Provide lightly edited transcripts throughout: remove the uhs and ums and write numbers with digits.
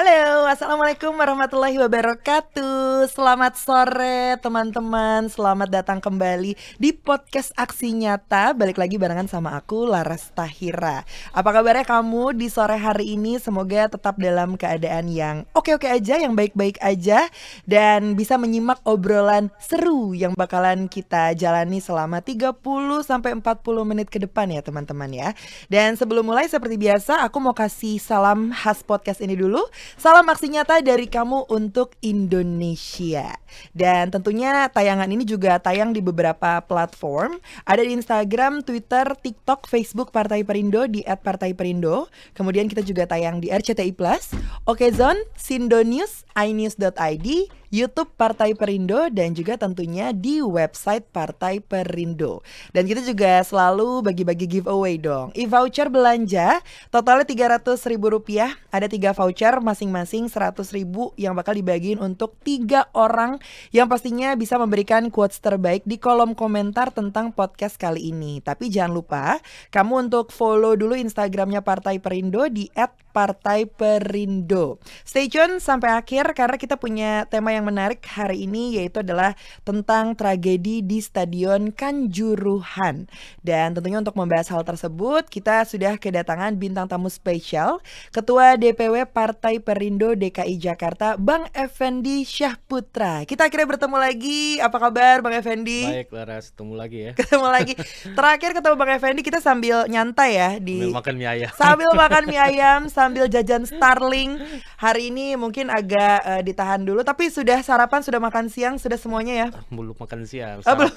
Halo, assalamualaikum warahmatullahi wabarakatuh. Selamat sore teman-teman. Selamat datang kembali di podcast Aksi Nyata. Balik lagi barengan sama aku, Laras Tahira. Apa kabarnya kamu di sore hari ini? Semoga tetap dalam keadaan yang oke-oke aja, yang baik-baik aja, dan bisa menyimak obrolan seru yang bakalan kita jalani selama 30-40 menit ke depan ya teman-teman ya. Dan sebelum mulai seperti biasa, aku mau kasih salam khas podcast ini dulu. Salam aksi nyata dari kamu untuk Indonesia. Dan tentunya tayangan ini juga tayang di beberapa platform. Ada di Instagram, Twitter, TikTok, Facebook Partai Perindo di @partaiPerindo. Kemudian kita juga tayang di RCTI Plus, Okezone, Sindonews, inews.id, YouTube Partai Perindo, dan juga tentunya di website Partai Perindo. Dan kita juga selalu bagi-bagi giveaway dong. E-voucher belanja totalnya Rp300.000. Ada 3 voucher masing-masing Rp100.000 yang bakal dibagiin untuk 3 orang yang pastinya bisa memberikan quotes terbaik di kolom komentar tentang podcast kali ini. Tapi jangan lupa kamu untuk follow dulu Instagramnya Partai Perindo di @partaiperindo. Stay tune sampai akhir karena kita punya tema yang menarik hari ini, yaitu adalah tentang tragedi di Stadion Kanjuruhan. Dan tentunya untuk membahas hal tersebut kita sudah kedatangan bintang tamu spesial, Ketua DPW Partai Perindo DKI Jakarta, Bang Effendi Syahputra. Kita akhirnya bertemu lagi. Apa kabar Bang Effendi? Baik Laras, ketemu lagi ya. Ketemu lagi. Terakhir ketemu Bang Effendi kita sambil nyantai ya Sambil makan mie ayam. Sambil makan mie ayam, sambil jajan Starling. Hari ini mungkin agak ditahan dulu, tapi sudah sarapan, sudah makan siang, sudah semuanya ya? Belum makan siang. Belum.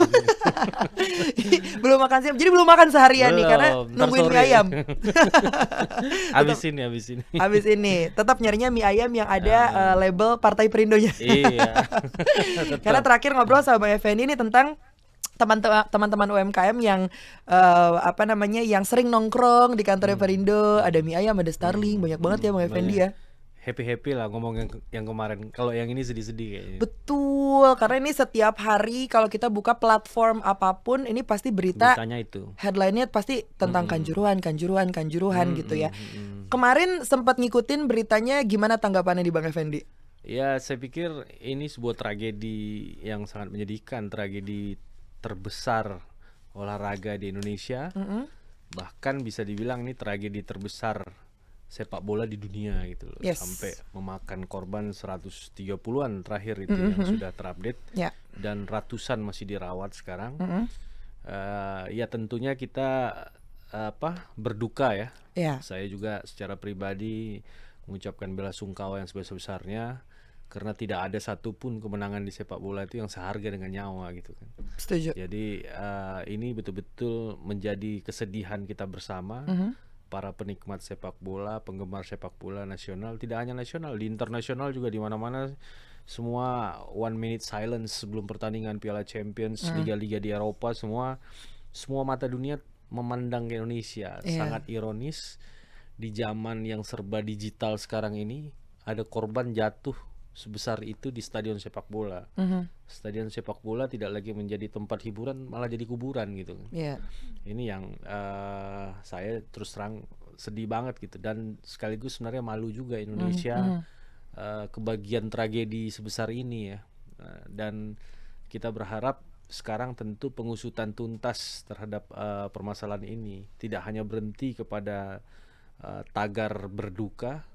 Belum makan siang. Jadi belum makan seharian nih karena nungguin mie ayam. Habis ini. Tetap nyarinya mie ayam yang ada label Partai Perindonya. Iya. Karena terakhir ngobrol sama Bang Effendi ini tentang teman-teman UMKM yang yang sering nongkrong di kantornya Perindo, ada mie ayam, ada Starling, banyak banget ya Bang Effendi ya. Happy lah ngomong yang kemarin. Kalau yang ini sedih-sedih kayaknya. Betul, karena ini setiap hari kalau kita buka platform apapun ini pasti beritanya itu. Headline-nya pasti tentang kanjuruhan gitu ya. Kemarin sempat ngikutin beritanya, gimana tanggapannya di Bang Effendi? Ya, saya pikir ini sebuah tragedi yang sangat menyedihkan, tragedi terbesar olahraga di Indonesia. Bahkan bisa dibilang ini tragedi terbesar sepak bola di dunia gitu loh. Yes. Sampai memakan korban 130-an terakhir itu yang sudah terupdate. Dan ratusan masih dirawat sekarang. Ya tentunya kita berduka ya. Saya juga secara pribadi mengucapkan bela sungkawa yang sebesar-besarnya, karena tidak ada satupun kemenangan di sepak bola itu yang seharga dengan nyawa gitu kan. Setuju. Jadi ini betul-betul menjadi kesedihan kita bersama, para penikmat sepak bola, penggemar sepak bola nasional, tidak hanya nasional, di internasional juga, di mana-mana semua 1 minute silence sebelum pertandingan Piala Champions, liga-liga di Eropa, semua mata dunia memandang ke Indonesia. Sangat ironis di zaman yang serba digital sekarang ini ada korban jatuh sebesar itu di stadion sepak bola. Stadion sepak bola tidak lagi menjadi tempat hiburan, malah jadi kuburan gitu. Ini yang saya terus terang sedih banget gitu, dan sekaligus sebenarnya malu juga Indonesia kebagian tragedi sebesar ini ya. Dan kita berharap sekarang tentu pengusutan tuntas terhadap permasalahan ini tidak hanya berhenti kepada tagar berduka,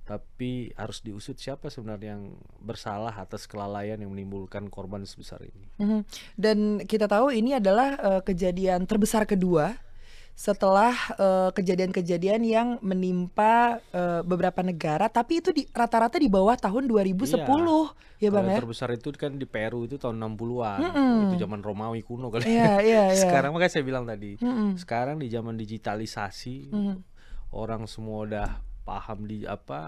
tapi harus diusut siapa sebenarnya yang bersalah atas kelalaian yang menimbulkan korban sebesar ini. Dan kita tahu ini adalah kejadian terbesar kedua setelah kejadian-kejadian yang menimpa beberapa negara, tapi itu rata-rata di bawah tahun 2010 ya Bang ya. Terbesar itu kan di Peru itu tahun 60-an. Itu zaman Romawi kuno kali. Sekarang makanya saya bilang tadi, sekarang di zaman digitalisasi, orang semua udah paham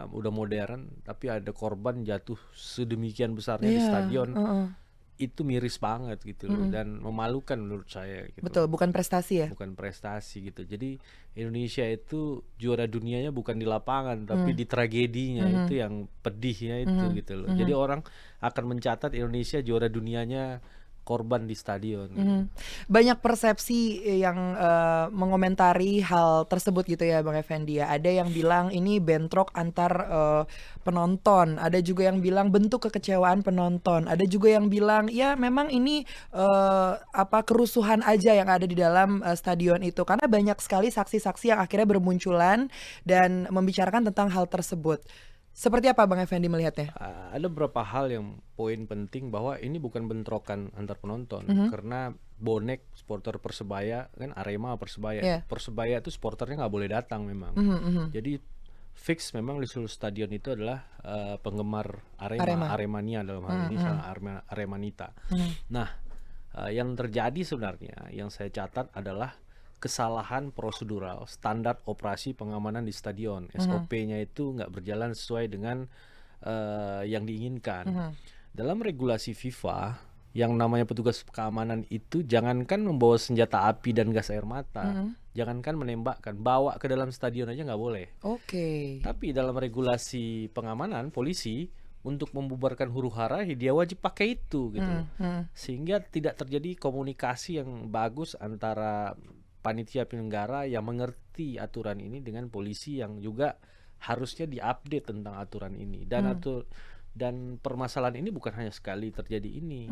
udah modern, tapi ada korban jatuh sedemikian besarnya di stadion. Itu miris banget gitu loh, dan memalukan menurut saya gitu. Betul, bukan prestasi ya? Bukan prestasi gitu. Jadi Indonesia itu juara dunianya bukan di lapangan, tapi di tragedinya. Itu yang pedihnya itu gitu loh. Jadi orang akan mencatat Indonesia juara dunianya korban di stadion gitu. Mhm. Banyak persepsi yang mengomentari hal tersebut gitu ya Bang Effendi ya. Ada yang bilang ini bentrok antar penonton, ada juga yang bilang bentuk kekecewaan penonton, ada juga yang bilang ya memang ini kerusuhan aja yang ada di dalam stadion itu. Karena banyak sekali saksi-saksi yang akhirnya bermunculan dan membicarakan tentang hal tersebut. Seperti apa Bang Effendi melihatnya? Ada beberapa hal yang poin penting bahwa ini bukan bentrokan antar penonton, karena bonek supporter Persebaya kan Arema Persebaya. Iya. Persebaya itu supporternya nggak boleh datang memang. Jadi fix memang di seluruh stadion itu adalah penggemar Arema. Aremania dalam hal ini sama Aremanita. Nah, yang terjadi sebenarnya yang saya catat adalah kesalahan prosedural standar operasi pengamanan di stadion. SOP-nya itu nggak berjalan sesuai dengan yang diinginkan. Dalam regulasi FIFA, yang namanya petugas keamanan itu jangankan membawa senjata api dan gas air mata, jangankan menembakkan, bawa ke dalam stadion aja nggak boleh. Oke. Tapi dalam regulasi pengamanan polisi untuk membubarkan huru-hara dia wajib pakai itu gitu loh. Sehingga tidak terjadi komunikasi yang bagus antara panitia penyelenggara yang mengerti aturan ini dengan polisi yang juga harusnya diupdate tentang aturan ini. Dan permasalahan ini bukan hanya sekali terjadi ini.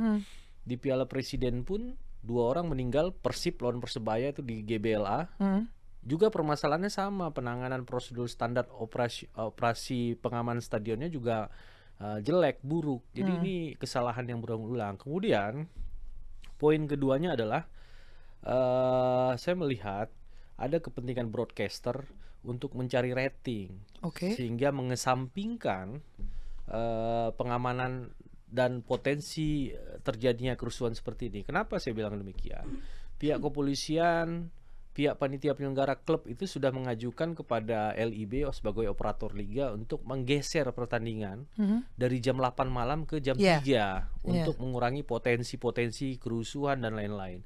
Di Piala Presiden pun 2 orang meninggal Persib lawan Persebaya itu di GBLA. Juga permasalahannya sama, penanganan prosedur standar operasi pengamanan stadionnya juga jelek, buruk. Jadi ini kesalahan yang berulang-ulang. Kemudian poin keduanya adalah saya melihat ada kepentingan broadcaster untuk mencari rating, sehingga mengesampingkan pengamanan dan potensi terjadinya kerusuhan seperti ini. Kenapa saya bilang demikian? Pihak kepolisian, pihak panitia penyelenggara klub itu sudah mengajukan kepada LIB sebagai operator liga untuk menggeser pertandingan dari jam 8 malam ke jam 3 untuk mengurangi potensi-potensi kerusuhan dan lain-lain.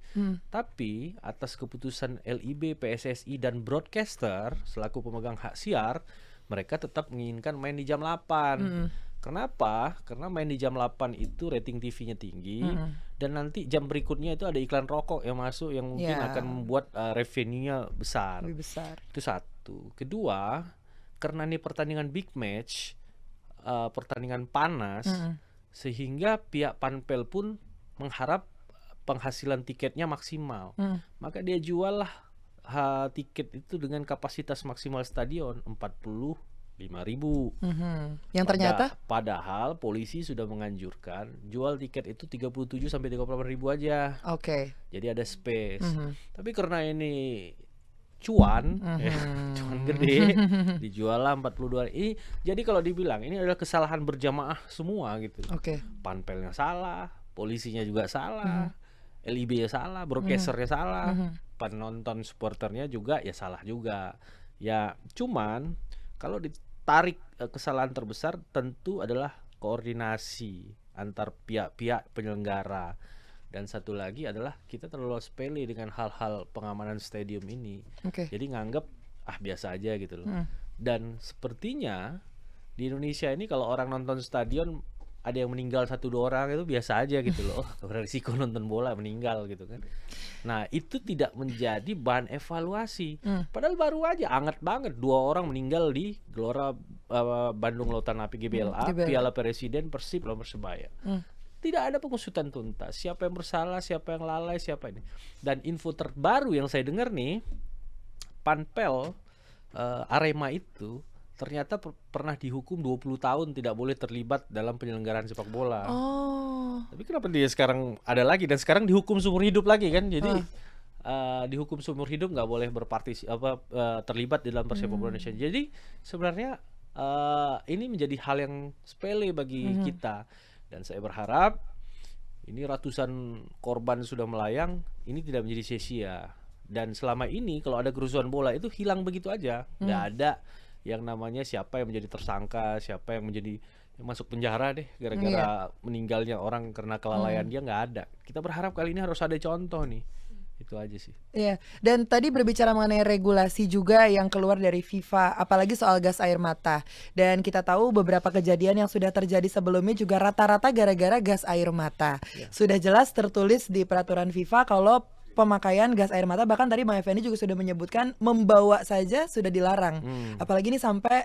Tapi atas keputusan LIB, PSSI dan broadcaster selaku pemegang hak siar, mereka tetap menginginkan main di jam 8. Kenapa? Karena main di jam 8 itu rating TV-nya tinggi dan nanti jam berikutnya itu ada iklan rokok yang masuk yang mungkin akan membuat revenue-nya besar. Lebih besar. Itu satu. Kedua, karena ini pertandingan big match, pertandingan panas, sehingga pihak Panpel pun mengharap penghasilan tiketnya maksimal. Maka dia jual lah tiket itu dengan kapasitas maksimal stadion 45.000. Yang ternyata Padahal polisi sudah menganjurkan jual tiket itu 37 sampai 38.000 aja. Jadi ada space. Tapi karena ini cuan gede, dijual lah 42. Ini jadi kalau dibilang ini adalah kesalahan berjamaah semua gitu. Panpelnya salah, polisinya juga salah, LIB-nya salah, broadcasternya salah, penonton supporternya juga ya salah juga. Ya cuman kalau ditarik kesalahan terbesar tentu adalah koordinasi antar pihak-pihak penyelenggara. Dan satu lagi adalah kita terlalu sepele dengan hal-hal pengamanan stadium ini. Jadi nganggep biasa aja gitu loh. Dan sepertinya di Indonesia ini kalau orang nonton stadion ada yang meninggal 1-2 orang itu biasa aja gitu loh. Risiko nonton bola meninggal gitu kan. Nah itu tidak menjadi bahan evaluasi. Padahal baru aja anget banget 2 orang meninggal di Gelora Bandung Lautan Api GBLA, Piala Presiden Persib lawan Persebaya. Tidak ada pengusutan tuntas. Siapa yang bersalah, siapa yang lalai, siapa ini. Dan info terbaru yang saya dengar nih, Panpel Arema itu ternyata pernah dihukum 20 tahun tidak boleh terlibat dalam penyelenggaraan sepak bola. Tapi kenapa dia sekarang ada lagi dan sekarang dihukum seumur hidup lagi kan? Jadi dihukum seumur hidup nggak boleh terlibat di dalam persepak bola Indonesia. Jadi sebenarnya ini menjadi hal yang sepele bagi kita dan saya berharap ini ratusan korban sudah melayang ini tidak menjadi sia-sia dan selama ini kalau ada kerusuhan bola itu hilang begitu aja, nggak ada yang namanya siapa yang menjadi tersangka, siapa yang masuk penjara deh gara-gara meninggalnya orang karena kelalaian dia, nggak ada. Kita berharap kali ini harus ada contoh nih Itu aja sih. Iya, dan tadi berbicara mengenai regulasi juga yang keluar dari FIFA, apalagi soal gas air mata. Dan kita tahu beberapa kejadian yang sudah terjadi sebelumnya juga rata-rata gara-gara gas air mata. Ya. Sudah jelas tertulis di peraturan FIFA kalau pemakaian gas air mata, bahkan tadi Bang Effendi juga sudah menyebutkan membawa saja sudah dilarang. Apalagi ini sampai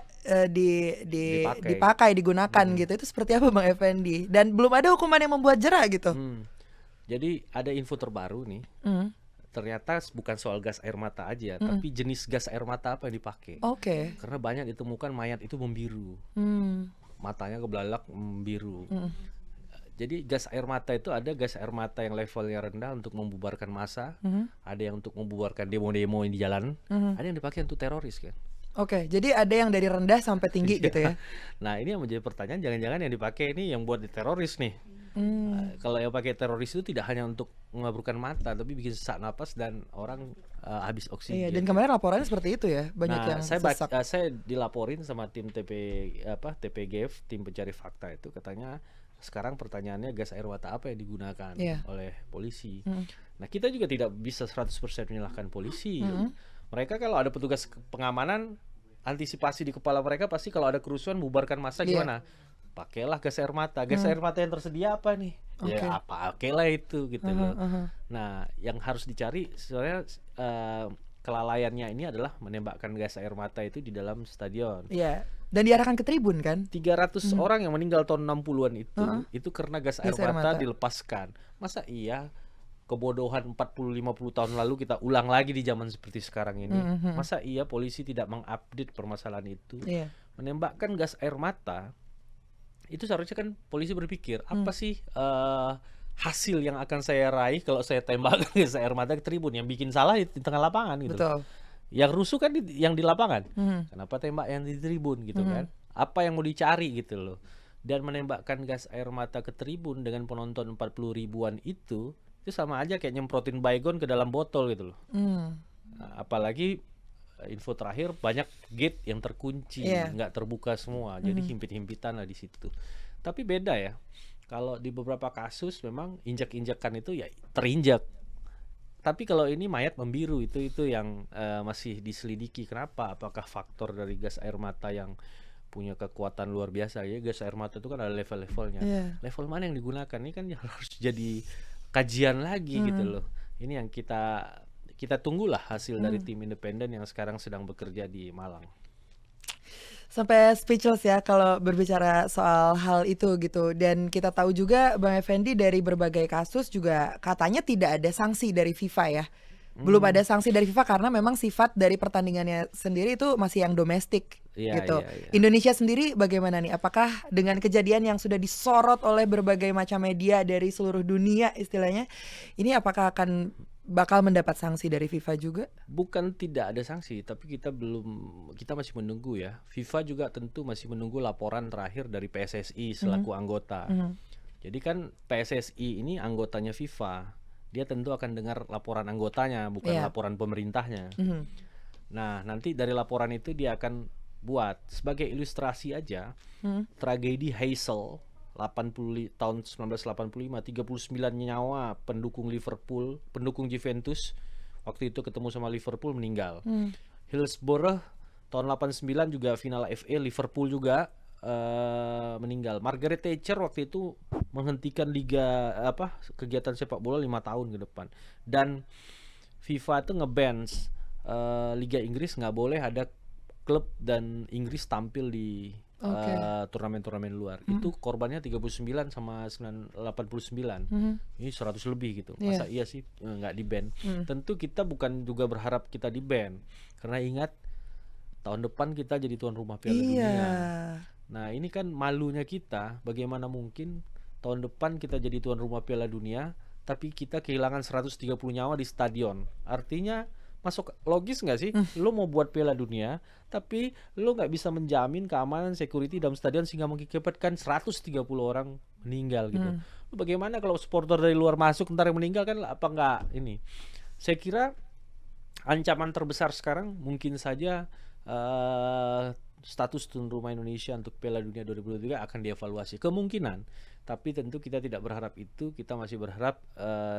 dipakai, digunakan gitu. Itu seperti apa Bang Effendi? Dan belum ada hukuman yang membuat jera gitu. Jadi ada info terbaru nih. Ternyata bukan soal gas air mata aja, tapi jenis gas air mata apa yang dipakai. Oke. Karena banyak ditemukan mayat itu membiru, matanya kebelalak membiru. Jadi gas air mata itu ada gas air mata yang levelnya rendah untuk membubarkan massa, ada yang untuk membubarkan demo-demo yang di jalan, ada yang dipakai untuk teroris kan. Oke, jadi ada yang dari rendah sampai tinggi gitu ya. Nah ini yang menjadi pertanyaan, jangan-jangan yang dipakai ini yang buat di teroris nih. Kalau yang pakai teroris itu tidak hanya untuk mengaburkan mata, tapi bikin sesak napas dan orang habis oksigen. Iya, dan kemarin laporannya seperti itu ya, banyak yang sesak. Saya dilaporin sama tim TPGF, tim pencari fakta itu, katanya sekarang pertanyaannya gas air mata apa yang digunakan oleh polisi. Nah kita juga tidak bisa 100% menyalahkan polisi. Mereka kalau ada petugas pengamanan, antisipasi di kepala mereka pasti kalau ada kerusuhan bubarkan massa gimana? Pakailah gas air mata. Gas air mata yang tersedia apa nih? Ya pakailah itu gitu loh. Nah, yang harus dicari sebenarnya kelalaiannya ini adalah menembakkan gas air mata itu di dalam stadion. Iya. Dan diarahkan ke tribun kan? 300 orang yang meninggal tahun 60-an itu karena gas air mata dilepaskan. Masa iya kebodohan 40-50 tahun lalu kita ulang lagi di zaman seperti sekarang ini? Masa iya polisi tidak mengupdate permasalahan itu? Menembakkan gas air mata itu seharusnya kan polisi berpikir apa sih hasil yang akan saya raih kalau saya tembakkan gas air mata ke tribun, yang bikin salah di tengah lapangan gitu. Betul. Yang rusuh kan yang di lapangan. Kenapa tembak yang di tribun gitu kan? Apa yang mau dicari gitu loh. Dan menembakkan gas air mata ke tribun dengan penonton 40 ribuan itu sama aja kayak nyemprotin baygon ke dalam botol gitu loh. Nah, apalagi info terakhir banyak gate yang terkunci, nggak terbuka semua, jadi himpit-himpitan lah di situ. Tapi beda ya, kalau di beberapa kasus memang injak-injakan itu ya terinjak. Tapi kalau ini mayat membiru itu yang masih diselidiki. Kenapa? Apakah faktor dari gas air mata yang punya kekuatan luar biasa ya? Gas air mata itu kan ada level-levelnya. Level mana yang digunakan? Ini kan harus jadi kajian lagi gitu loh. Ini yang kita tunggulah hasil dari tim independen yang sekarang sedang bekerja di Malang. Sampai speechless ya kalau berbicara soal hal itu gitu. Dan kita tahu juga Bang Effendi dari berbagai kasus juga katanya tidak ada sanksi dari FIFA ya. Belum ada sanksi dari FIFA karena memang sifat dari pertandingannya sendiri itu masih yang domestik gitu. Indonesia sendiri bagaimana nih? Apakah dengan kejadian yang sudah disorot oleh berbagai macam media dari seluruh dunia istilahnya, ini apakah bakal mendapat sanksi dari FIFA juga? Bukan tidak ada sanksi, tapi kita masih menunggu ya. FIFA juga tentu masih menunggu laporan terakhir dari PSSI selaku anggota. Jadi kan PSSI ini anggotanya FIFA. Dia tentu akan dengar laporan anggotanya, bukan laporan pemerintahnya. Nah, nanti dari laporan itu dia akan buat sebagai ilustrasi aja. Tragedi Heysel tahun 1985, 39 nyawa pendukung Liverpool, pendukung Juventus waktu itu ketemu sama Liverpool meninggal. Hillsborough tahun 89 juga final FA Liverpool juga meninggal. Margaret Thatcher waktu itu menghentikan kegiatan sepak bola 5 tahun ke depan. Dan FIFA itu nge-ban Liga Inggris nggak boleh ada klub dan Inggris tampil di turnamen-turnamen luar. Itu korbannya 39 sama 89. Ini 100 lebih gitu. Masa iya sih nggak di-ban? Tentu kita bukan juga berharap kita di-ban. Karena ingat tahun depan kita jadi tuan rumah Piala Dunia. Nah ini kan malunya kita, bagaimana mungkin tahun depan kita jadi tuan rumah Piala Dunia tapi kita kehilangan 130 nyawa di stadion. Artinya masuk logis nggak sih? Lo mau buat Piala Dunia tapi lo nggak bisa menjamin keamanan security dalam stadion sehingga mengakibatkan 130 orang meninggal gitu. Bagaimana kalau supporter dari luar masuk ntar yang meninggal kan apa nggak ini? Saya kira ancaman terbesar sekarang mungkin saja status tuan rumah Indonesia untuk Piala Dunia 2023 akan dievaluasi kemungkinan, tapi tentu kita tidak berharap itu. Kita masih berharap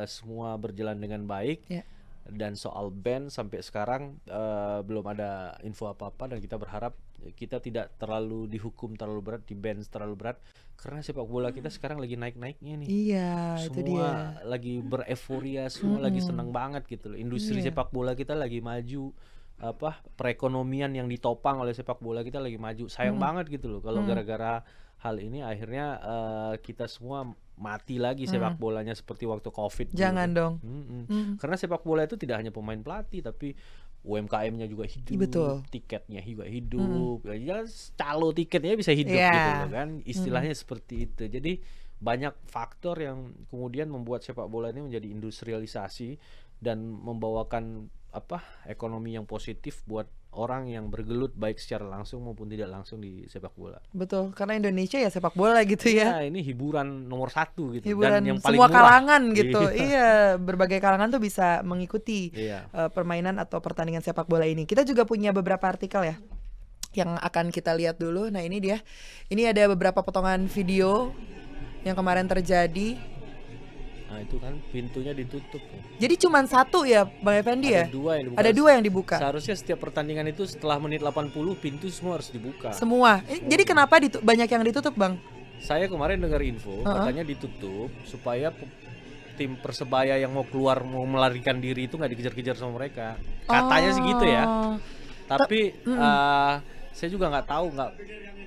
semua berjalan dengan baik Dan soal ban sampai sekarang belum ada info apa-apa, dan kita berharap kita tidak terlalu dihukum terlalu berat, di ban terlalu berat, karena sepak bola kita sekarang lagi naik-naiknya nih. Iya, itu dia. Semua lagi bereforia, semua lagi senang banget gitu loh. Industri Iya. sepak bola kita lagi maju, perekonomian yang ditopang oleh sepak bola kita lagi maju. Sayang banget gitu loh kalau gara-gara hal ini akhirnya kita semua mati lagi sepak bolanya seperti waktu Covid dulu Jangan kan. dong. Karena sepak bola itu tidak hanya pemain pelatih, tapi UMKM-nya juga hidup, Betul. tiketnya juga hidup, ya calo tiketnya bisa hidup Iya. gitu loh kan, istilahnya seperti itu. Jadi banyak faktor yang kemudian membuat sepak bola ini menjadi industrialisasi dan membawakan ekonomi yang positif buat orang yang bergelut baik secara langsung maupun tidak langsung di sepak bola. Betul, karena Indonesia ya sepak bola gitu ya. Ya, ini hiburan nomor 1 gitu, Hiburan dan yang paling semua murah. kalangan gitu. Iya. Iya, berbagai kalangan tuh bisa mengikuti Iya. permainan atau pertandingan sepak bola ini. Kita juga punya beberapa artikel ya yang akan kita lihat dulu. Nah, ini dia. Ini ada beberapa potongan video yang kemarin terjadi. Nah, itu kan pintunya ditutup. Jadi cuman satu ya, Bang Effendi ya? Ada 2 yang dibuka. Ada 2 yang dibuka. Seharusnya setiap pertandingan itu setelah menit 80 pintu semua harus dibuka. Semua. Jadi kenapa banyak yang ditutup, Bang? Saya kemarin dengar info katanya ditutup supaya tim Persebaya yang mau keluar mau melarikan diri itu nggak dikejar-kejar sama mereka. Katanya sih gitu ya. Oh. Tapi saya juga nggak tahu, nggak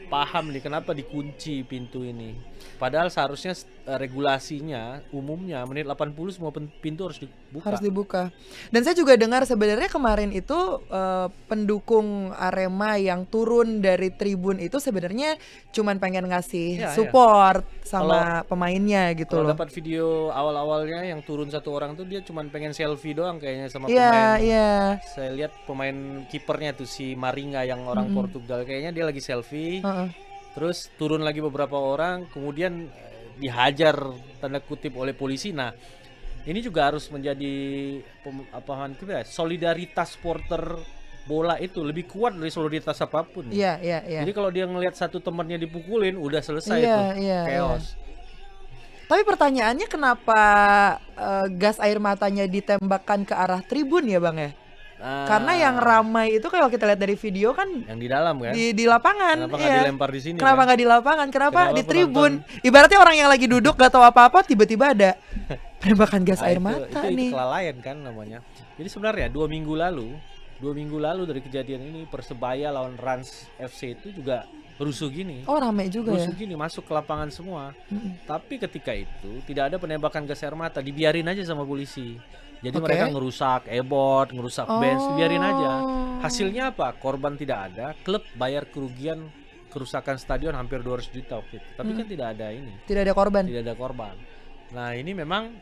paham nih kenapa dikunci pintu ini. Padahal seharusnya regulasinya umumnya menit 80 semua pintu harus dibuka. Harus dibuka. Dan saya juga dengar sebenarnya kemarin itu pendukung Arema yang turun dari tribun itu sebenarnya cuman pengen ngasih Iya, support sama pemainnya gitu Kalau loh. dapat video awal-awalnya yang turun satu orang tuh dia cuman pengen selfie doang kayaknya sama Iya, pemain. iya. Saya lihat pemain kipernya tuh si Maringa yang orang Portugal, kayaknya dia lagi selfie. Heeh. Terus turun lagi beberapa orang, kemudian dihajar tanda kutip oleh polisi. Nah, ini juga harus menjadi solidaritas supporter bola itu lebih kuat dari solidaritas apapun. Iya, iya, iya. Jadi kalau dia ngelihat satu temannya dipukulin, udah selesai Iya, tuh, iya, chaos. Tapi pertanyaannya kenapa gas air matanya ditembakkan ke arah tribun ya, Bang ya? Nah, Karena yang ramai itu kalau kita lihat dari video kan yang di dalam kan, di lapangan. kenapa nggak iya. dilempar di sini? Kenapa kan? nggak di lapangan? Kenapa Kenapa di tribun? penonton- Ibaratnya orang yang lagi duduk gak tahu apa-apa tiba-tiba ada tembakan gas Nah, air itu mata itu nih. kelalaian kan namanya. Jadi sebenarnya 2 minggu lalu dari kejadian ini Persebaya lawan Rans FC itu juga rusuh gini. Oh, rame juga ya. Rusuh gini masuk ke lapangan semua. Tapi ketika itu tidak ada penembakan gas air mata, dibiarin aja sama polisi. Jadi Oke. mereka ngerusak ebot, ngerusak bench, dibiarin aja. Oh. Hasilnya apa? Korban tidak ada, klub bayar kerugian kerusakan stadion hampir 200 juta waktu itu. Tapi kan tidak ada ini. Tidak ada korban. Tidak ada korban. Nah, ini memang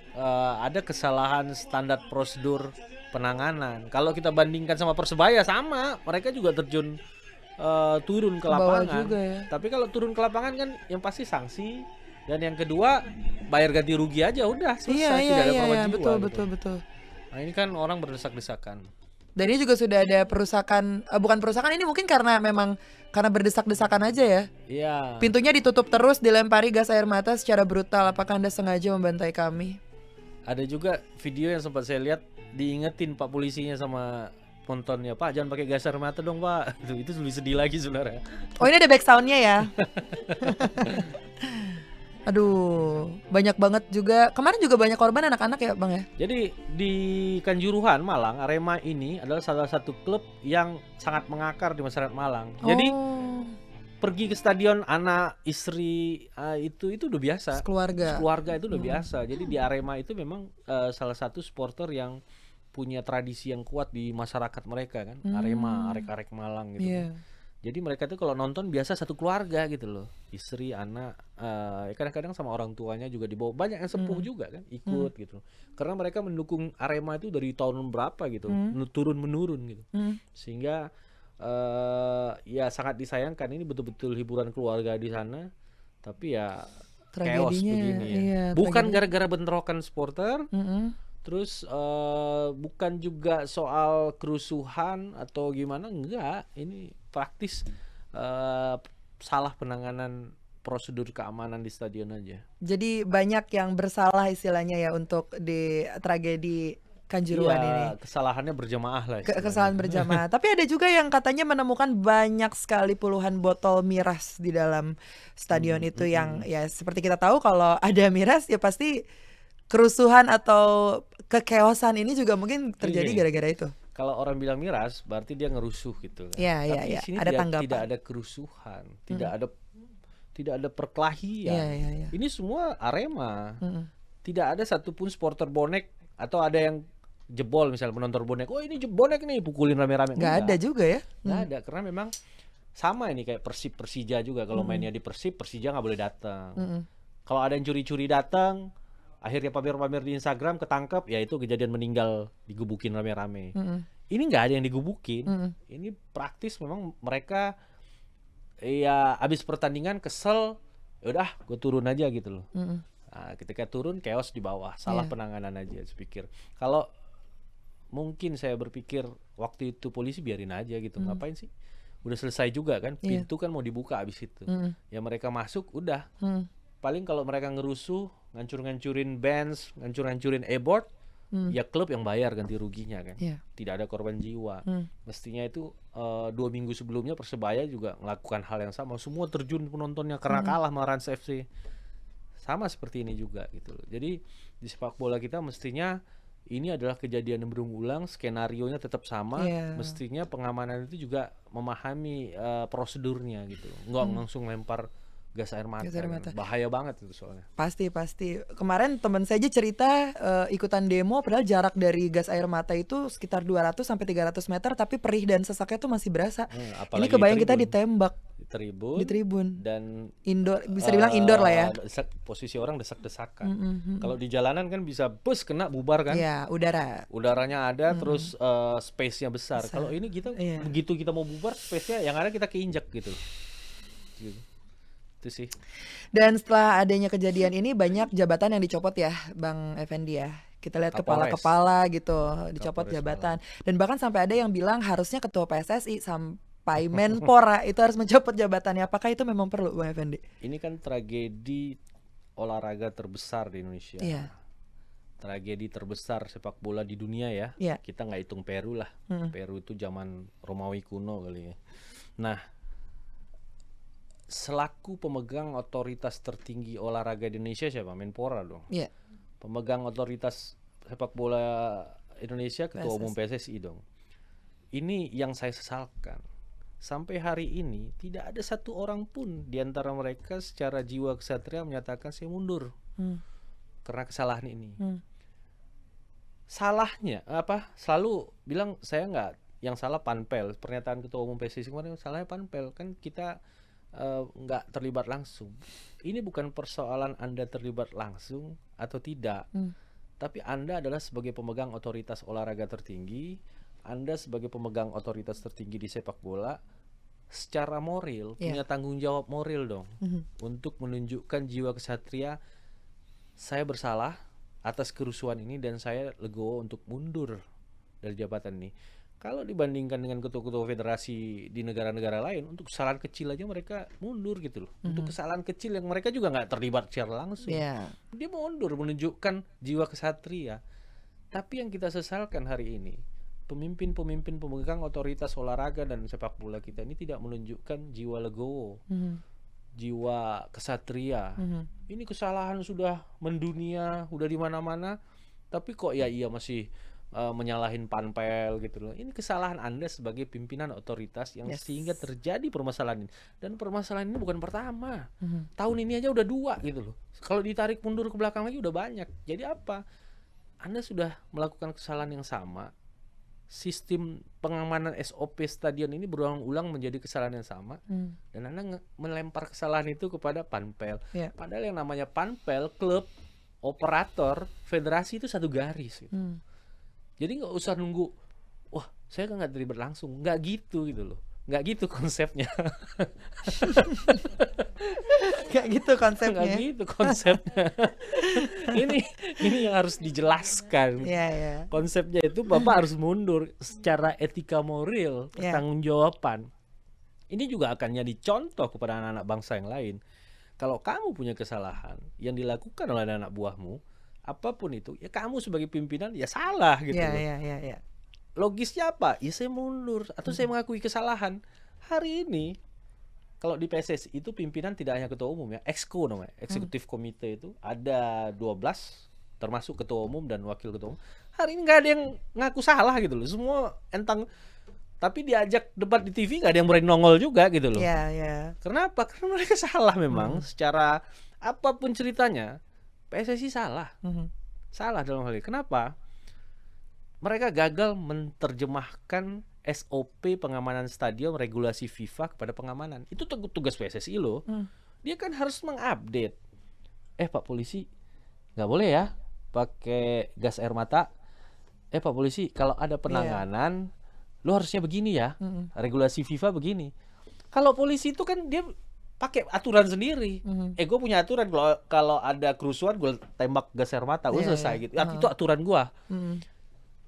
ada kesalahan standar prosedur penanganan. Kalau kita bandingkan sama Persebaya sama, mereka juga terjun turun ke bawah lapangan. juga ya. Tapi kalau turun ke lapangan kan yang pasti sanksi, dan yang kedua bayar ganti rugi aja udah selesai, Iya, iya, tidak ada iya, korban iya, jiwa. betul, gitu. betul, betul. Nah, ini kan orang berdesak-desakan. Dan ini juga sudah ada perusakan, bukan perusakan, ini mungkin karena memang karena berdesak-desakan aja ya. Iya. Pintunya ditutup terus, dilempari gas air mata secara brutal. Apakah Anda sengaja membantai kami? Ada juga video yang sempat saya lihat, diingetin Pak polisinya sama penontonnya, Pak jangan pakai gas air mata dong Pak. Itu lebih sedih lagi saudara. Oh, ini ada back soundnya ya. Aduh, banyak banget juga. Kemarin juga banyak korban anak-anak ya, Bang ya? Jadi di Kanjuruhan Malang, Arema ini adalah salah satu klub yang sangat mengakar di masyarakat Malang. Jadi Oh, pergi ke stadion anak, istri, itu udah biasa. keluarga. Keluarga itu udah biasa. Jadi di Arema itu memang salah satu supporter yang punya tradisi yang kuat di masyarakat mereka kan. Arema, arek-arek Malang gitu. Iya. Jadi mereka tuh kalau nonton biasa satu keluarga gitu loh, istri, anak, kadang-kadang sama orang tuanya juga dibawa. Banyak yang sepuh juga kan ikut gitu, karena mereka mendukung Arema itu dari tahun berapa gitu, turun menurun gitu, sehingga ya sangat disayangkan. Ini betul-betul hiburan keluarga di sana, tapi ya chaos Tragedinya, begini ya. iya, Bukan tragedi. gara-gara bentrokan supporter. Mm-mm. Terus bukan juga soal kerusuhan atau gimana, enggak. Ini praktis salah penanganan prosedur keamanan di stadion aja. Jadi banyak yang bersalah istilahnya ya untuk di tragedi Kanjuruhan ini. Iya, kesalahannya berjamaah lah istilahnya. Kesalahan berjamaah. Tapi ada juga yang katanya menemukan banyak sekali puluhan botol miras di dalam stadion itu yang ya seperti kita tahu kalau ada miras ya pasti kerusuhan atau kekeosan ini juga mungkin terjadi Iya. gara-gara itu. Kalau orang bilang miras berarti dia ngerusuh gitu kan. Iya, iya, Tapi iya. di sini Ada tidak tanggapan. ada kerusuhan, tidak ada perkelahian. Iya, iya, iya. Ini semua Arema. Tidak ada satupun supporter bonek atau ada yang jebol misalnya penonton bonek. Oh ini bonek nih pukulin rame-rame. Nggak ada juga ya. Nggak ada karena memang sama ini kayak Persija juga kalau mainnya di Persija nggak boleh datang. Kalau ada yang curi-curi datang, akhirnya pamer-pamer di Instagram ketangkep, ya itu kejadian meninggal digebukin rame-rame. Ini nggak ada yang digebukin. Ini praktis memang mereka ya abis pertandingan kesel, yaudah gue turun aja gitu loh. Nah, ketika turun chaos di bawah, salah penanganan aja saya pikir. Kalau mungkin saya berpikir waktu itu polisi biarin aja gitu, ngapain sih? Udah selesai juga kan, pintu kan mau dibuka abis itu. Ya mereka masuk udah. Paling kalau mereka ngerusuh, ngancur-ngancurin bench, ngancur-ngancurin e-board, ya klub yang bayar ganti ruginya kan. Tidak ada korban jiwa. Mestinya itu 2 minggu sebelumnya Persebaya juga melakukan hal yang sama. Semua terjun penontonnya karena kalah sama Rans FC. Sama seperti ini juga gitu loh. Jadi di sepak bola kita mestinya ini adalah kejadian yang berulang, skenarionya tetap sama. Mestinya pengamanan itu juga memahami prosedurnya gitu. Nggak langsung lempar gas air mata. Bahaya banget itu soalnya. Pasti. Kemarin teman saya aja cerita ikutan demo padahal jarak dari gas air mata itu sekitar 200 sampai 300 meter tapi perih dan sesaknya tuh masih berasa. Ini kebayang kita ditembak di tribun. Dan indoor, bisa dibilang indoor lah ya. Posisi orang desak-desakan. Kalau di jalanan kan bisa bus kena bubar kan. Iya, udaranya ada terus space-nya besar. Kalau ini kita begitu kita mau bubar space-nya yang ada kita keinjak gitu. Itu sih. Dan setelah adanya kejadian ini banyak jabatan yang dicopot ya Bang Effendi ya. Kita lihat kepala-kepala gitu dicopot jabatan. Dan bahkan sampai ada yang bilang harusnya ketua PSSI sampai Menpora itu harus mencopot jabatannya. Apakah itu memang perlu Bang Effendi? Ini kan tragedi olahraga terbesar di Indonesia. Tragedi terbesar sepak bola di dunia ya. Kita nggak hitung Peru lah. Peru itu zaman Romawi kuno kali ya. Nah, selaku pemegang otoritas tertinggi olahraga di Indonesia siapa? Menpora dong. Pemegang otoritas sepak bola Indonesia Ketua Umum PSSI dong. Ini yang saya sesalkan. Sampai hari ini tidak ada satu orang pun di antara mereka secara jiwa kesatria menyatakan saya mundur karena kesalahan ini. Salahnya apa? Selalu bilang saya nggak, yang salah Panpel. Pernyataan Ketua Umum PSSI kemarin salahnya Panpel, kan kita nggak terlibat langsung. Ini bukan persoalan Anda terlibat langsung atau tidak, tapi Anda adalah sebagai pemegang otoritas olahraga tertinggi, Anda sebagai pemegang otoritas tertinggi di sepak bola, secara moral punya tanggung jawab moral dong untuk menunjukkan jiwa kesatria. Saya bersalah atas kerusuhan ini dan saya legowo untuk mundur dari jabatan ini. Kalau dibandingkan dengan ketua-ketua federasi di negara-negara lain, untuk kesalahan kecil aja mereka mundur gitu loh. Untuk kesalahan kecil yang mereka juga nggak terlibat secara langsung, dia mundur menunjukkan jiwa kesatria. Tapi yang kita sesalkan hari ini, pemimpin-pemimpin pemegang otoritas olahraga dan sepak bola kita ini tidak menunjukkan jiwa legowo, jiwa kesatria. Ini kesalahan sudah mendunia, udah di mana-mana, tapi kok ya iya masih menyalahin Panpel gitu loh. Ini kesalahan Anda sebagai pimpinan otoritas yang sehingga terjadi permasalahan ini. Dan permasalahan ini bukan pertama. Tahun ini aja udah 2 gitu loh. Kalau ditarik mundur ke belakang lagi udah banyak. Jadi apa? Anda sudah melakukan kesalahan yang sama. Sistem pengamanan SOP stadion ini berulang-ulang menjadi kesalahan yang sama. Dan Anda melempar kesalahan itu kepada Panpel. Padahal yang namanya Panpel, klub, operator, federasi itu satu garis gitu. Jadi nggak usah nunggu, wah saya kan nggak terlibat langsung, nggak gitu loh, nggak gitu konsepnya. Nggak gitu konsepnya. Nggak gitu konsepnya. ini yang harus dijelaskan. Konsepnya itu Bapak harus mundur secara etika moral, pertanggungjawaban. Ini juga akan jadi contoh kepada anak-anak bangsa yang lain. Kalau kamu punya kesalahan yang dilakukan oleh anak buahmu, apapun itu, ya kamu sebagai pimpinan ya salah gitu Iya, loh. iya, iya, iya. Logisnya apa? Ya saya mundur atau saya mengakui kesalahan. Hari ini kalau di PSSI itu pimpinan tidak hanya ketua umum ya, exco namanya, eksekutif komite itu ada 12 termasuk ketua umum dan wakil ketua umum. Hari ini nggak ada yang ngaku salah gitu loh. Semua entang, tapi diajak debat di TV nggak ada yang berani nongol juga gitu loh. Iya, iya. Kenapa? Karena mereka salah memang secara apapun ceritanya. PSSI salah. Salah dalam hal ini. Kenapa? Mereka gagal menerjemahkan SOP pengamanan stadion regulasi FIFA kepada pengamanan. Itu tugas PSSI loh. Dia kan harus mengupdate. Pak polisi, nggak boleh ya pakai gas air mata. Pak polisi, kalau ada penanganan, lo harusnya begini ya. Regulasi FIFA begini. Kalau polisi itu kan dia pakai aturan sendiri. Gue punya aturan, kalau ada kerusuhan gue tembak gas air mata, gue selesai gitu. Itu aturan gue.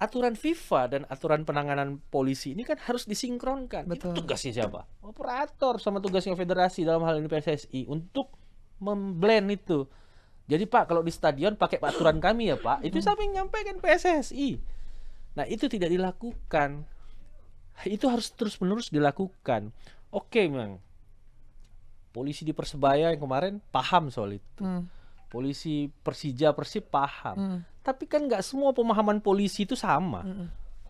Aturan FIFA dan aturan penanganan polisi ini kan harus disinkronkan. Betul. Itu tugasnya siapa? Operator sama tugasnya federasi dalam hal ini PSSI untuk memblend itu. Jadi Pak, kalau di stadion pakai aturan kami ya Pak. Itu siapa yang nyampaikan? PSSI. Nah itu tidak dilakukan. Itu harus terus-menerus dilakukan. Oke memang. Polisi di Persebaya yang kemarin paham soal itu. Polisi Persija, Persib paham. Tapi kan nggak semua pemahaman polisi itu sama.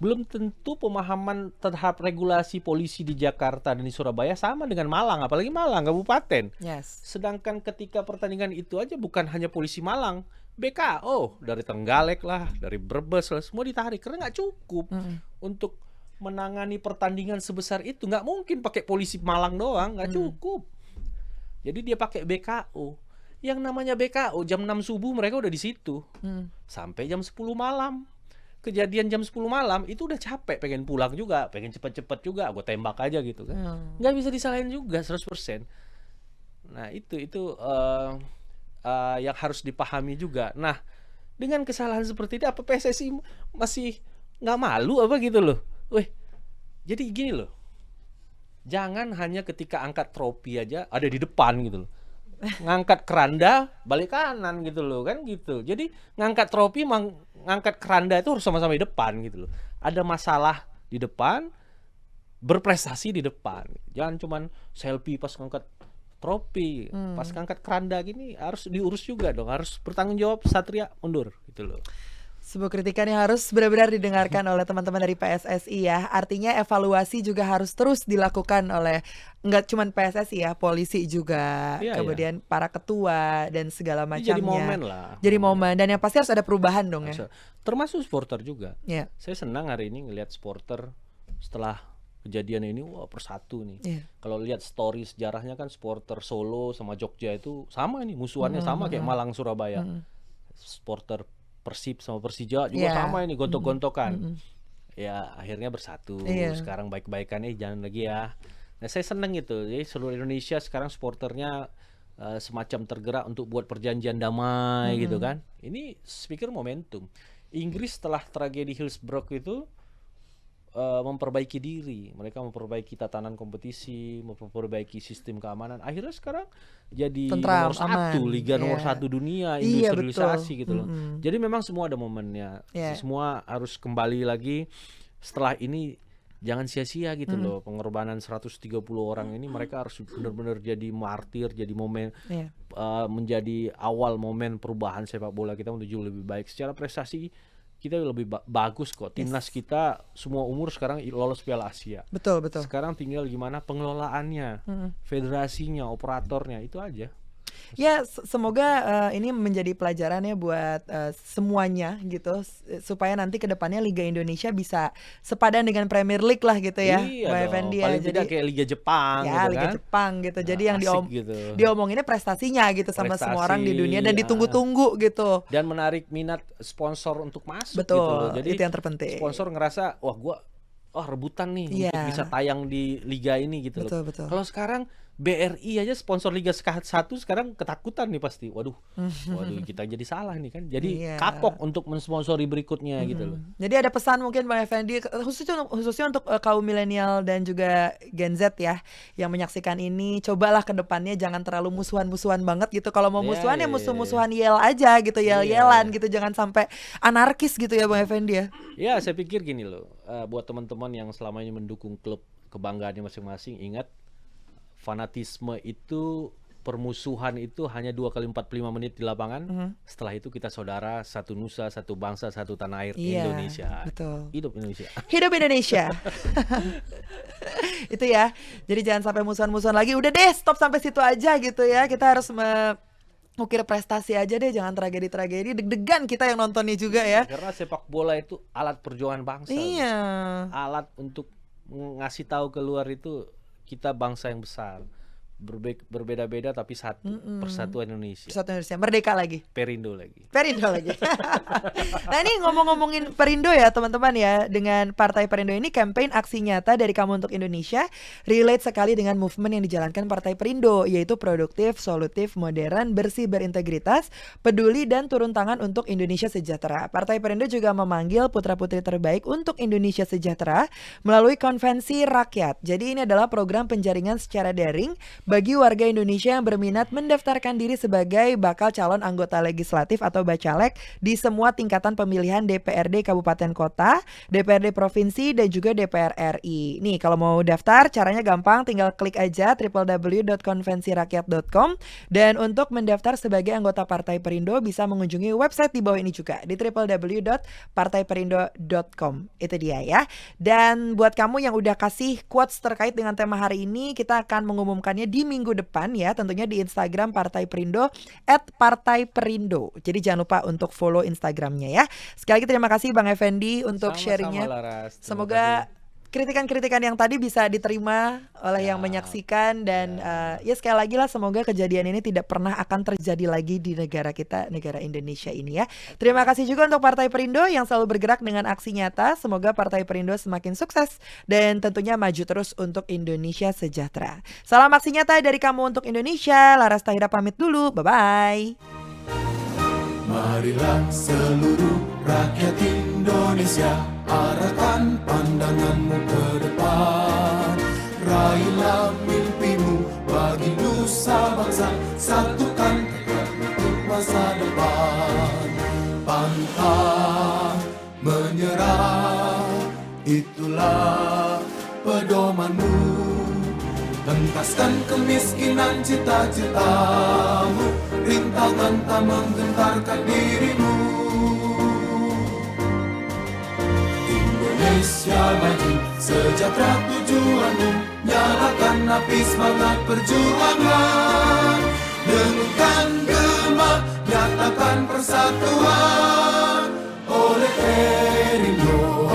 Belum tentu pemahaman terhadap regulasi polisi di Jakarta dan di Surabaya sama dengan Malang, apalagi Malang, kabupaten. Yes. Sedangkan ketika pertandingan itu aja bukan hanya polisi Malang, BKO dari Trenggalek lah, dari Brebes lah, semua ditarik karena nggak cukup untuk menangani pertandingan sebesar itu. Nggak mungkin pakai polisi Malang doang, nggak cukup. Jadi dia pakai BKO. Yang namanya BKO jam 6 subuh mereka udah di situ sampai jam 10 malam. Kejadian jam 10 malam itu udah capek, pengen pulang juga, pengen cepet-cepet juga, gue tembak aja gitu kan. Nggak bisa disalahin juga 100%. Nah itu yang harus dipahami juga. Nah dengan kesalahan seperti itu apa PSSI masih nggak malu apa gitu loh. Jadi gini loh, jangan hanya ketika angkat trofi aja ada di depan gitu loh. Ngangkat keranda balik kanan gitu loh kan gitu. Jadi ngangkat trofi ngangkat keranda itu harus sama-sama di depan gitu loh. Ada masalah di depan, berprestasi di depan. Jangan cuman selfie pas ngangkat trofi, pas ngangkat keranda gini harus diurus juga dong. Harus bertanggung jawab, Satria mundur gitu loh. Sebuah kritikan yang harus benar-benar didengarkan oleh teman-teman dari PSSI ya. Artinya evaluasi juga harus terus dilakukan oleh nggak cuma PSSI ya, polisi juga, kemudian para ketua dan segala macamnya. Jadi momen lah. Jadi momen, dan yang pasti harus ada perubahan dong ya. Termasuk supporter juga. Yeah. Saya senang hari ini ngelihat supporter setelah kejadian ini, wah persatu nih. Yeah. Kalau lihat story sejarahnya kan supporter Solo sama Jogja itu sama nih, musuhannya sama kayak Malang Surabaya. Supporter Persib sama Persija juga sama ini, gontok-gontokan. Ya akhirnya bersatu. Sekarang baik-baikan, jangan lagi ya. Nah saya seneng itu. Jadi seluruh Indonesia sekarang supporternya semacam tergerak untuk buat perjanjian damai gitu kan. Ini speaker momentum. Inggris setelah tragedi Hillsborough itu memperbaiki diri, mereka memperbaiki tatanan kompetisi, memperbaiki sistem keamanan. Akhirnya sekarang jadi tentram, nomor satu, aman. liga nomor satu dunia, industrialisasi gitu loh. Jadi memang semua ada momennya. Semua harus kembali lagi setelah ini. Jangan sia-sia gitu loh, pengorbanan 130 orang ini mereka harus benar-benar jadi martir, jadi momen, menjadi awal momen perubahan sepak bola kita menuju lebih baik. Secara prestasi kita lebih bagus kok. Timnas kita semua umur sekarang lolos Piala Asia. Betul. Sekarang tinggal gimana pengelolaannya, federasinya, operatornya, itu aja. Ya semoga ini menjadi pelajaran ya buat semuanya gitu, supaya nanti kedepannya Liga Indonesia bisa sepadan dengan Premier League lah gitu ya. Iya Mbak dong, Effendi ya. paling Jadi tidak kayak Liga Jepang ya, gitu Liga kan. Jepang gitu. Jadi yang gitu. diomonginnya prestasinya gitu sama Prestasi, semua orang di dunia dan ditunggu-tunggu gitu. Dan menarik minat sponsor untuk masuk Betul, gitu loh. Jadi itu yang terpenting. Sponsor ngerasa wah rebutan nih untuk bisa tayang di liga ini gitu Betul. loh. Kalau sekarang BRI aja sponsor Liga 1 sekarang ketakutan nih pasti. Waduh kita jadi salah nih kan. Jadi Iya. kapok untuk mensponsori berikutnya gitu loh. Jadi ada pesan mungkin Bang Effendi khususnya untuk kaum milenial dan juga Gen Z ya yang menyaksikan ini, cobalah ke depannya jangan terlalu musuhan-musuhan banget gitu. Kalau mau Iya, musuhan ya iya, iya. musuh-musuhan yel aja gitu, yel-yelan Iya. gitu, jangan sampai anarkis gitu ya Bang Effendi ya. Ya, saya pikir gini loh, buat teman-teman yang selama ini mendukung klub kebanggaannya masing-masing, ingat fanatisme itu, permusuhan itu hanya 2 kali 45 menit di lapangan. Setelah itu kita saudara, satu nusa, satu bangsa, satu tanah air, Iya, Indonesia. betul. Hidup Indonesia. Hidup Indonesia. Itu ya. Jadi jangan sampai musuhan-musuhan lagi. Udah deh, stop sampai situ aja gitu ya. Kita harus ukir prestasi aja deh, jangan tragedi-tragedi. Deg-degan kita yang nontonnya juga ya. Karena sepak bola itu alat perjuangan bangsa. Iya. Alat untuk ngasih tahu keluar itu kita bangsa yang besar. Berbeda-beda tapi satu, persatuan Indonesia. Persatuan Indonesia, merdeka lagi. Perindo lagi. Perindo lagi. Nah ini ngomong-ngomongin Perindo ya teman-teman ya. Dengan Partai Perindo ini campaign aksi nyata dari Kamu Untuk Indonesia relate sekali dengan movement yang dijalankan Partai Perindo, yaitu produktif, solutif, modern, bersih, berintegritas, peduli dan turun tangan untuk Indonesia sejahtera. Partai Perindo juga memanggil putra-putri terbaik untuk Indonesia sejahtera melalui konvensi rakyat. Jadi ini adalah program penjaringan secara daring bagi warga Indonesia yang berminat mendaftarkan diri sebagai bakal calon anggota legislatif atau bacalek di semua tingkatan pemilihan DPRD Kabupaten Kota, DPRD Provinsi, dan juga DPR RI. Nih kalau mau daftar caranya gampang, tinggal klik aja www.konvensirakyat.com, dan untuk mendaftar sebagai anggota Partai Perindo bisa mengunjungi website di bawah ini juga di www.partaiperindo.com. Itu dia ya. Dan buat kamu yang udah kasih quotes terkait dengan tema hari ini, kita akan mengumumkannya di minggu depan ya, tentunya di Instagram Partai Perindo @partaiperindo. Jadi jangan lupa untuk follow Instagramnya ya. Sekali lagi terima kasih Bang Effendi untuk Sama-sama, sharingnya. Laras. Terima Semoga kritikan-kritikan yang tadi bisa diterima oleh yang Ya. menyaksikan, dan ya sekali lagi lah, semoga kejadian ini tidak pernah akan terjadi lagi di negara kita, negara Indonesia ini ya. Terima kasih juga untuk Partai Perindo yang selalu bergerak dengan aksi nyata. Semoga Partai Perindo semakin sukses dan tentunya maju terus untuk Indonesia sejahtera. Salam aksi nyata dari Kamu Untuk Indonesia. Laras Tahira pamit dulu. Bye-bye. Marilah seluruh rakyat Indonesia, arahkan pandanganmu ke depan. Raihlah mimpimu bagi nusa bangsa, satukan tekad untuk masa depan. Pantang menyerah, itulah pedomanmu. Hentaskan kemiskinan cita-citamu, rintangan tak menggentarkan dirimu. Indonesia maju, sejahtera tujuanmu, nyalakan api semangat perjuangan. Dengungkan gema, nyatakan persatuan oleh Perindo.